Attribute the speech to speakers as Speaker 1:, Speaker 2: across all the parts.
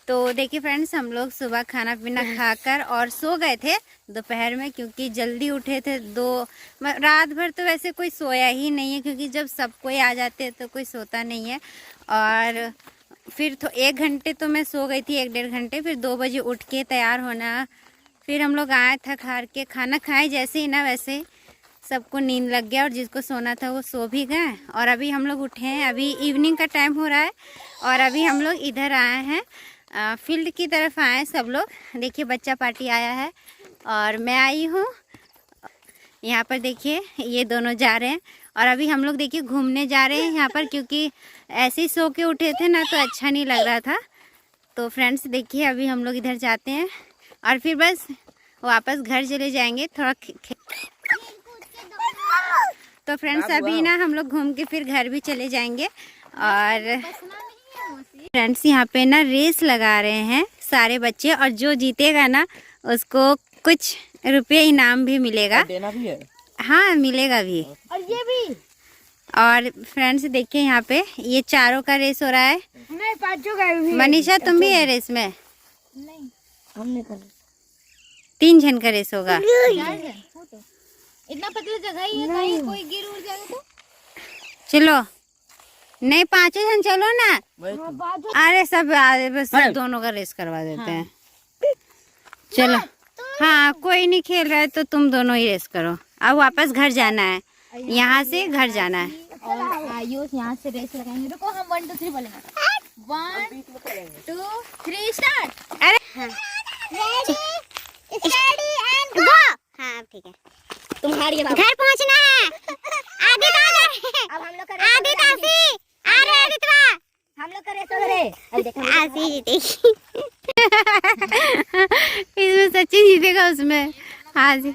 Speaker 1: तो देखिए फ्रेंड्स, हम लोग सुबह खाना पीना खाकर और सो गए थे दोपहर में, क्योंकि जल्दी उठे थे। रात भर तो वैसे कोई सोया ही नहीं है, क्योंकि जब सब कोई आ जाते हैं तो कोई सोता नहीं है। और फिर तो 1 घंटे तो मैं सो गई थी, 1-1.5 घंटे। फिर 2 बजे उठ के तैयार होना, फिर हम लोग आए थक हार के, खाना खाए जैसे ही ना वैसे ही सबको नींद लग गया, और जिसको सोना था वो सो भी गए। और अभी हम लोग उठे हैं, अभी इवनिंग का टाइम हो रहा है, और अभी हम लोग इधर आए हैं, फील्ड की तरफ आए हैं सब लोग। देखिए बच्चा पार्टी आया है और मैं आई हूँ। यहाँ पर देखिए ये दोनों जा रहे हैं, और अभी हम लोग देखिए घूमने जा रहे हैं यहाँ पर, क्योंकि ऐसे ही सो के उठे थे ना तो अच्छा नहीं लग रहा था। तो फ्रेंड्स देखिए अभी हम लोग इधर जाते हैं और फिर बस वापस घर चले जाएंगे थोड़ा तो फ्रेंड्स अभी ना हम लोग घूम के फिर घर भी चले जाएंगे। और फ्रेंड्स यहाँ पे ना रेस लगा रहे हैं सारे बच्चे, और जो जीतेगा ना उसको कुछ रुपये इनाम भी मिलेगा।
Speaker 2: देना भी है?
Speaker 1: हाँ मिलेगा भी।
Speaker 3: और ये भी।
Speaker 1: और फ्रेंड्स देखिए यहाँ पे ये चारों का रेस हो रहा है।
Speaker 3: नहीं, पांचों का भी।
Speaker 1: मनीषा तुम भी है रेस में?
Speaker 3: नहीं, हमने कर
Speaker 1: 3 जन का रेस होगा।
Speaker 3: इतना पतला जगह ही है, कहीं कोई गिर उड़ जाएगा तो।
Speaker 1: चलो नहीं 5 जन चलो ना। अरे सब बस दोनों का रेस करवा देते हैं। चलो हाँ कोई नहीं खेल रहा है तो तुम दोनों ही रेस करो। अब वापस घर जाना है, यहाँ से घर जाना है।
Speaker 3: और आयुष यहाँ से रेस लगाएंगे। रुको हम 1 2 3 बोलेंगे। 1 2 3 स्टार्ट।
Speaker 1: अरे
Speaker 3: रेडी एंड गो।
Speaker 1: हाँ ठीक है,
Speaker 3: तुम हारिए।
Speaker 1: घर पहुँचना है।
Speaker 3: अब हम लोग का
Speaker 1: आदित आसी आ रहे आदित्य,
Speaker 3: हम लोग का रेस हो रहे। अरे देखो
Speaker 1: आसी जीतेगी। इसमें सचिन जीतेगा उसमें। हाँ जी।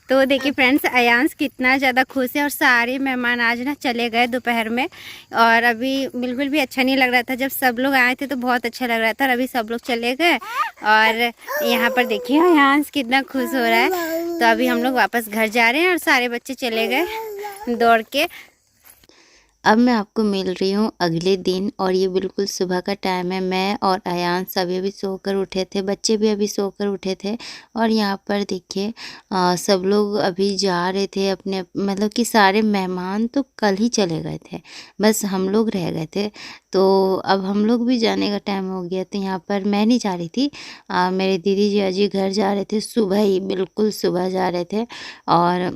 Speaker 1: तो देखिए फ्रेंड्स अयांश कितना ज़्यादा खुश है, और सारे मेहमान आज ना चले गए दोपहर में, और अभी बिल्कुल भी अच्छा नहीं लग रहा था। जब सब लोग आए थे तो बहुत अच्छा लग रहा था, और अभी सब लोग चले गए। और यहाँ पर देखिए अयांश कितना खुश हो रहा है। तो अभी हम लोग वापस घर जा रहे हैं और सारे बच्चे चले गए दौड़ के। अब मैं आपको मिल रही हूँ अगले दिन, और ये बिल्कुल सुबह का टाइम है। मैं और अयांश सभी अभी सोकर उठे थे, बच्चे भी अभी सोकर उठे थे। और यहाँ पर देखिए सब लोग अभी जा रहे थे अपने, मतलब कि सारे मेहमान तो कल ही चले गए थे, बस हम लोग रह गए थे। तो अब हम लोग भी जाने का टाइम हो गया। तो यहाँ पर मैं नहीं जा रही थी, मेरे दीदी जी अजी घर जा रहे थे, सुबह ही बिल्कुल सुबह जा रहे थे। और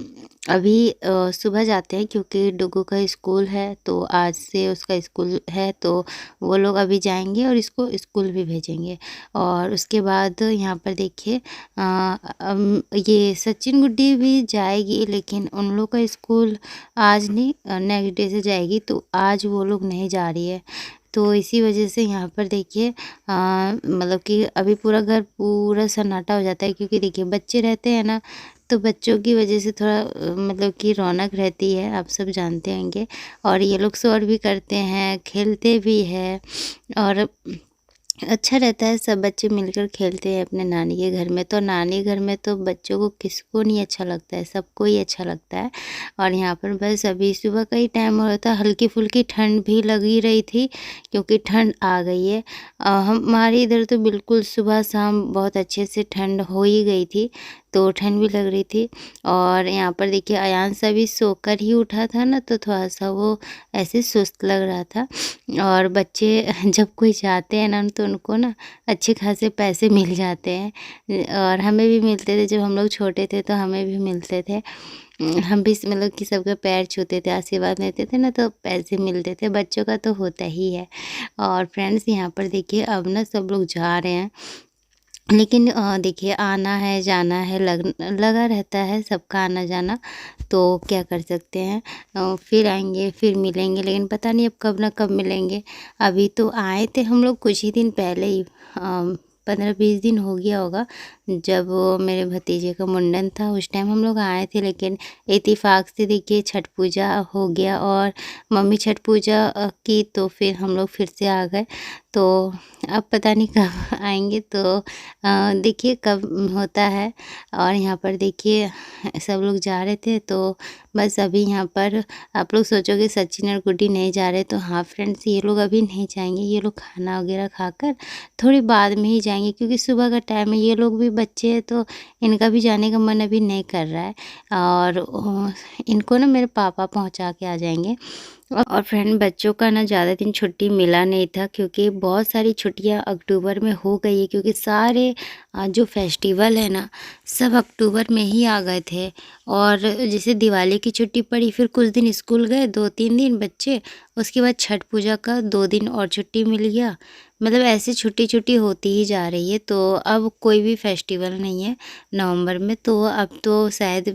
Speaker 1: अभी सुबह जाते हैं क्योंकि डुगू का स्कूल है, तो आज से उसका स्कूल है, तो वो लोग अभी जाएंगे और इसको स्कूल भी भेजेंगे। और उसके बाद यहाँ पर देखिए ये सचिन गुड्डी भी जाएगी, लेकिन उन लोग का स्कूल आज नहीं नेक्स्ट डे से जाएगी, तो आज वो लोग नहीं जा रही है। तो इसी वजह से यहाँ पर देखिए मतलब कि अभी पूरा घर पूरा सन्नाटा हो जाता है, क्योंकि देखिए बच्चे रहते हैं ना, तो बच्चों की वजह से थोड़ा मतलब कि रौनक रहती है, आप सब जानते होंगे। और ये लोग शोर भी करते हैं, खेलते भी हैं, और अच्छा रहता है। सब बच्चे मिलकर खेलते हैं अपने नानी के घर में। तो नानी घर में तो बच्चों को किसको नहीं अच्छा लगता है, सबको ही अच्छा लगता है। और यहाँ पर बस अभी सुबह का ही टाइम हो रहा था, हल्की फुल्की ठंड भी लगी रही थी, क्योंकि ठंड आ गई है। हमारे इधर तो बिल्कुल सुबह शाम बहुत अच्छे से ठंड हो ही गई थी, तो ठंड भी लग रही थी। और यहाँ पर देखिए अयांश अभी सोकर ही उठा था ना, तो थोड़ा सा वो ऐसे सुस्त लग रहा था। और बच्चे जब कोई जाते हैं ना तो उनको ना अच्छे खासे पैसे मिल जाते हैं, और हमें भी मिलते थे। जब हम लोग छोटे थे तो हमें भी मिलते थे, हम भी मतलब कि सबके पैर छूते थे, आशीर्वाद लेते थे ना, तो पैसे मिलते थे। बच्चों का तो होता ही है। और फ्रेंड्स यहाँ पर देखिए अब ना सब लोग जा रहे हैं, लेकिन देखिए आना है जाना है लगा रहता है सबका आना जाना, तो क्या कर सकते हैं। फिर आएंगे फिर मिलेंगे, लेकिन पता नहीं अब कब ना कब मिलेंगे। अभी तो आए थे हम लोग कुछ ही दिन पहले ही, 15-20 दिन हो गया होगा जब वो मेरे भतीजे का मुंडन था उस टाइम हम लोग आए थे, लेकिन इत्तेफाक से देखिए छठ पूजा हो गया और मम्मी छठ पूजा की, तो फिर हम लोग फिर से आ गए। तो अब पता नहीं कब आएंगे, तो देखिए कब होता है। और यहाँ पर देखिए सब लोग जा रहे थे, तो बस अभी यहाँ पर आप लोग सोचोगे सचिन और गुड्डी नहीं जा रहे, तो हाँ फ्रेंड्स, ये लोग अभी नहीं जाएंगे। ये लोग खाना वगैरह खाकर थोड़ी बाद में ही जाएंगे, क्योंकि सुबह का टाइम है, ये लोग भी बच्चे हैं, तो इनका भी जाने का मन अभी नहीं कर रहा है। और इनको ना मेरे पापा पहुंचा के आ जाएंगे। और फ्रेंड, बच्चों का ना ज़्यादा दिन छुट्टी मिला नहीं था, क्योंकि बहुत सारी छुट्टियां अक्टूबर में हो गई है, क्योंकि सारे जो फेस्टिवल है ना सब अक्टूबर में ही आ गए थे। और जैसे दिवाली की छुट्टी पड़ी, फिर कुछ दिन स्कूल गए 2-3 दिन बच्चे, उसके बाद छठ पूजा का 2 दिन और छुट्टी मिल गया। मतलब ऐसे छुट्टी होती ही जा रही है। तो अब कोई भी फेस्टिवल नहीं है नवंबर में, तो अब तो शायद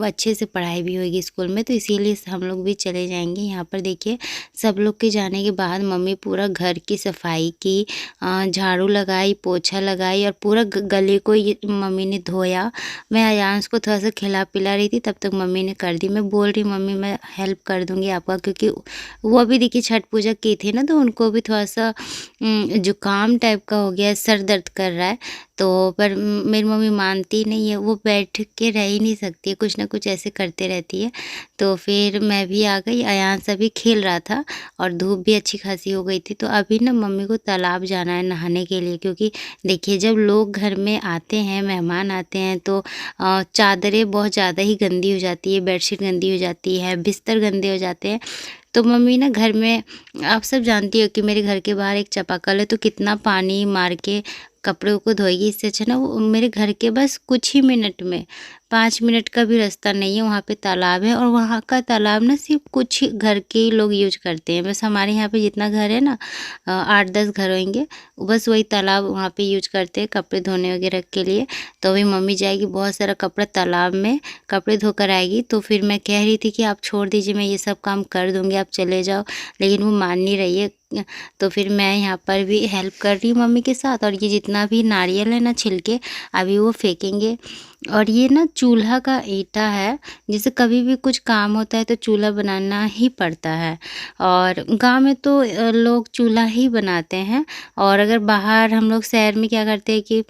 Speaker 1: अच्छे से पढ़ाई भी होगी स्कूल में, तो इसीलिए हम लोग भी चले जाएंगे। यहाँ पर देखिए सब लोग के जाने के बाद मम्मी पूरा घर की सफाई की, झाड़ू लगाई, पोछा लगाई, और पूरा गले को ये मम्मी ने धोया। मैं अयांश को थोड़ा सा खिला पिला रही थी, तब तक मम्मी ने कर दी। मैं बोल रही मम्मी मैं हेल्प कर दूँगी आपका, क्योंकि वो अभी देखिए छठ पूजा की थी ना, तो उनको भी थोड़ा सा जुकाम टाइप का हो गया है, सर दर्द कर रहा है। तो पर मेरी मम्मी मानती नहीं है, वो बैठ के रह ही नहीं सकती है, कुछ ना कुछ ऐसे करते रहती है। तो फिर मैं भी आ गई। अयांश अभी खेल रहा था और धूप भी अच्छी खासी हो गई थी, तो अभी ना मम्मी को तालाब जाना है नहाने के लिए। क्योंकि देखिए जब लोग घर में आते हैं, मेहमान आते हैं, तो चादरें बहुत ज़्यादा ही गंदी हो जाती है, बेडशीट गंदी हो जाती है, बिस्तर गंदे हो जाते हैं। तो मम्मी ना घर में, आप सब जानती हो कि मेरे घर के बाहर एक चापाकल है, तो कितना पानी मार के कपड़ों को धोएगी। इससे अच्छा ना वो मेरे घर के बस कुछ ही मिनट में, 5 मिनट का भी रास्ता नहीं है, वहाँ पे तालाब है। और वहाँ का तालाब ना सिर्फ कुछ ही घर के ही लोग यूज करते हैं। बस हमारे यहाँ पे जितना घर है ना, 8-10 घर होंगे, बस वही तालाब वहाँ पे यूज करते हैं कपड़े धोने वगैरह के लिए। तो अभी मम्मी जाएगी, बहुत सारा कपड़ा तालाब में कपड़े धोकर आएगी। तो फिर मैं कह रही थी कि आप छोड़ दीजिए, मैं ये सब काम कर दूँगी, आप चले जाओ, लेकिन वो मान नहीं रही है। तो फिर मैं यहाँ पर भी हेल्प कर रही हूँ मम्मी के साथ। और ये जितना भी नारियल है ना छिलके, अभी वो फेंकेंगे। और ये ना चूल्हा का ईंटा है, जैसे कभी भी कुछ काम होता है तो चूल्हा बनाना ही पड़ता है। और गांव में तो लोग चूल्हा ही बनाते हैं। और अगर बाहर हम लोग शहर में क्या करते हैं कि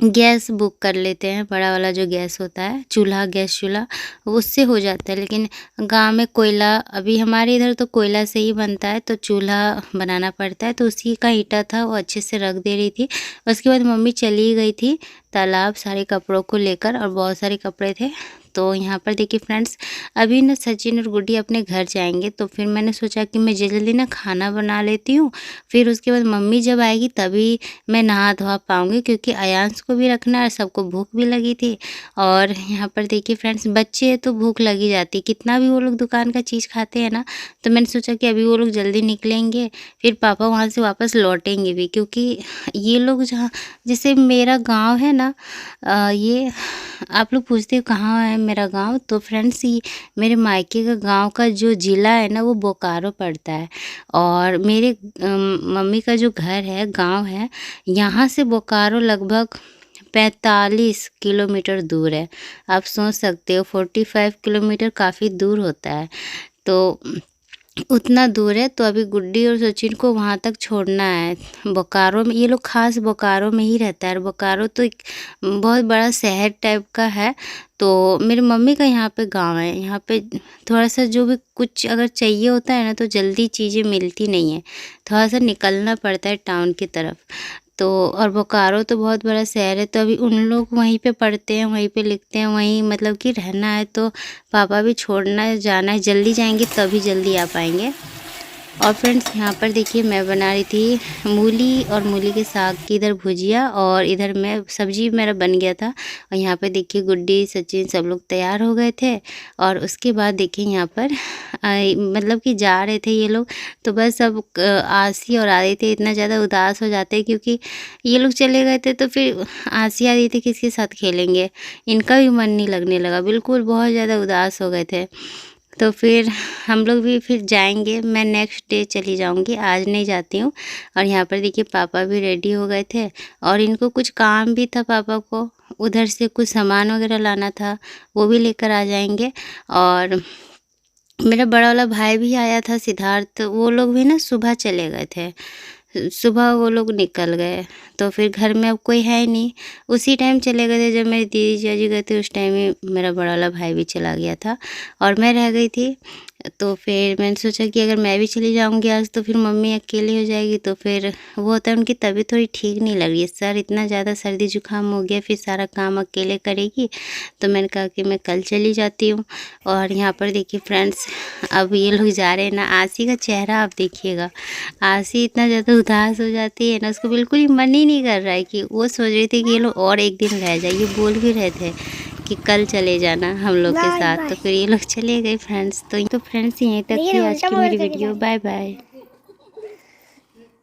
Speaker 1: गैस बुक कर लेते हैं, बड़ा वाला जो गैस होता है, चूल्हा, गैस चूल्हा, उससे हो जाता है। लेकिन गांव में कोयला, अभी हमारे इधर तो कोयला से ही बनता है, तो चूल्हा बनाना पड़ता है। तो उसी का ईंटा था, वो अच्छे से रख दे रही थी। उसके बाद मम्मी चली गई थी तालाब सारे कपड़ों को लेकर, और बहुत सारे कपड़े थे। तो यहाँ पर देखिए फ्रेंड्स, अभी ना सचिन और गुड्डी अपने घर जाएंगे, तो फिर मैंने सोचा कि मैं जल्दी ना खाना बना लेती हूँ, फिर उसके बाद मम्मी जब आएगी तभी मैं नहा धोआ पाऊँगी, क्योंकि अयांश को भी रखना है, सबको भूख भी लगी थी। और यहाँ पर देखिए फ्रेंड्स, बच्चे तो भूख लगी जाती, कितना भी वो लोग दुकान का चीज़ खाते हैं ना। तो मैंने सोचा कि अभी वो लोग जल्दी निकलेंगे, फिर पापा वहाँ से वापस लौटेंगे भी, क्योंकि ये लोग जहाँ, जैसे मेरा गाँव है ना, ये आप लोग पूछते हो कहाँ है मेरा गांव, तो फ्रेंड्स ये मेरे मायके का गांव का जो ज़िला है ना, वो बोकारो पड़ता है। और मेरे मम्मी का जो घर है, गांव है, यहाँ से बोकारो लगभग 45 किलोमीटर दूर है। आप सोच सकते हो 45 किलोमीटर काफ़ी दूर होता है। तो उतना दूर है, तो अभी गुड्डी और सचिन को वहाँ तक छोड़ना है बोकारो में। ये लोग खास बोकारो में ही रहता है। बोकारो तो एक बहुत बड़ा शहर टाइप का है। तो मेरी मम्मी का यहाँ पे गांव है। यहाँ पे थोड़ा सा जो भी कुछ अगर चाहिए होता है ना, तो जल्दी चीज़ें मिलती नहीं है, थोड़ा सा निकलना पड़ता है टाउन की तरफ। तो और बोकारो तो बहुत बड़ा शहर है, तो अभी उन लोग वहीं पे पढ़ते हैं, वहीं पे लिखते हैं, वहीं मतलब कि रहना है। तो पापा भी छोड़ना है, जाना है, जल्दी जाएंगे तभी जल्दी आ पाएंगे। और फ्रेंड्स यहाँ पर देखिए मैं बना रही थी मूली और मूली के साग की इधर भुजिया, और इधर मैं सब्जी मेरा बन गया था। और यहाँ पे देखिए गुड्डी सचिन सब लोग तैयार हो गए थे। और उसके बाद देखिए यहाँ पर मतलब कि जा रहे थे ये लोग, तो बस सब आसी और आदित्य इतना ज़्यादा उदास हो जाते हैं, क्योंकि ये लोग चले गए थे। तो फिर आसी आदित्य किसके साथ खेलेंगे, इनका भी मन नहीं लगने लगा, बिल्कुल बहुत ज़्यादा उदास हो गए थे। तो फिर हम लोग भी फिर जाएंगे, मैं नेक्स्ट डे चली जाऊंगी, आज नहीं जाती हूँ। और यहाँ पर देखिए पापा भी रेडी हो गए थे, और इनको कुछ काम भी था पापा को, उधर से कुछ सामान वगैरह लाना था, वो भी लेकर आ जाएंगे। और मेरा बड़ा वाला भाई भी आया था सिद्धार्थ, वो लोग भी ना सुबह चले गए थे, सुबह वो लोग निकल गए। तो फिर घर में अब कोई है नहीं, उसी टाइम चले गए थे जब मेरी दीदी जीजाजी गए थे, उस टाइम ही मेरा बड़ा वाला भाई भी चला गया था और मैं रह गई थी। तो फिर मैंने सोचा कि अगर मैं भी चली जाऊंगी आज तो फिर मम्मी अकेली हो जाएगी। तो फिर वो होता है उनकी तबीयत थोड़ी ठीक नहीं लग रही है, सर इतना ज़्यादा सर्दी जुकाम हो गया, फिर सारा काम अकेले करेगी। तो मैंने कहा कि मैं कल चली जाती हूँ। और यहाँ पर देखिए फ्रेंड्स, अब ये लोग जा रहे हैं ना, आसी का चेहरा आप देखिएगा, आसी इतना ज़्यादा उदास हो जाती है ना, उसको बिल्कुल ही मन ही नहीं कर रहा है कि वो सोच रही थी कि ये लोग और एक दिन रह जाए, ये बोल भी रहे थे कि कल चले जाना हम लोग के साथ। तो फिर ये लोग चले गए फ्रेंड्स। तो फ्रेंड्स यहीं तक थी आज की मेरी वीडियो। Bye bye.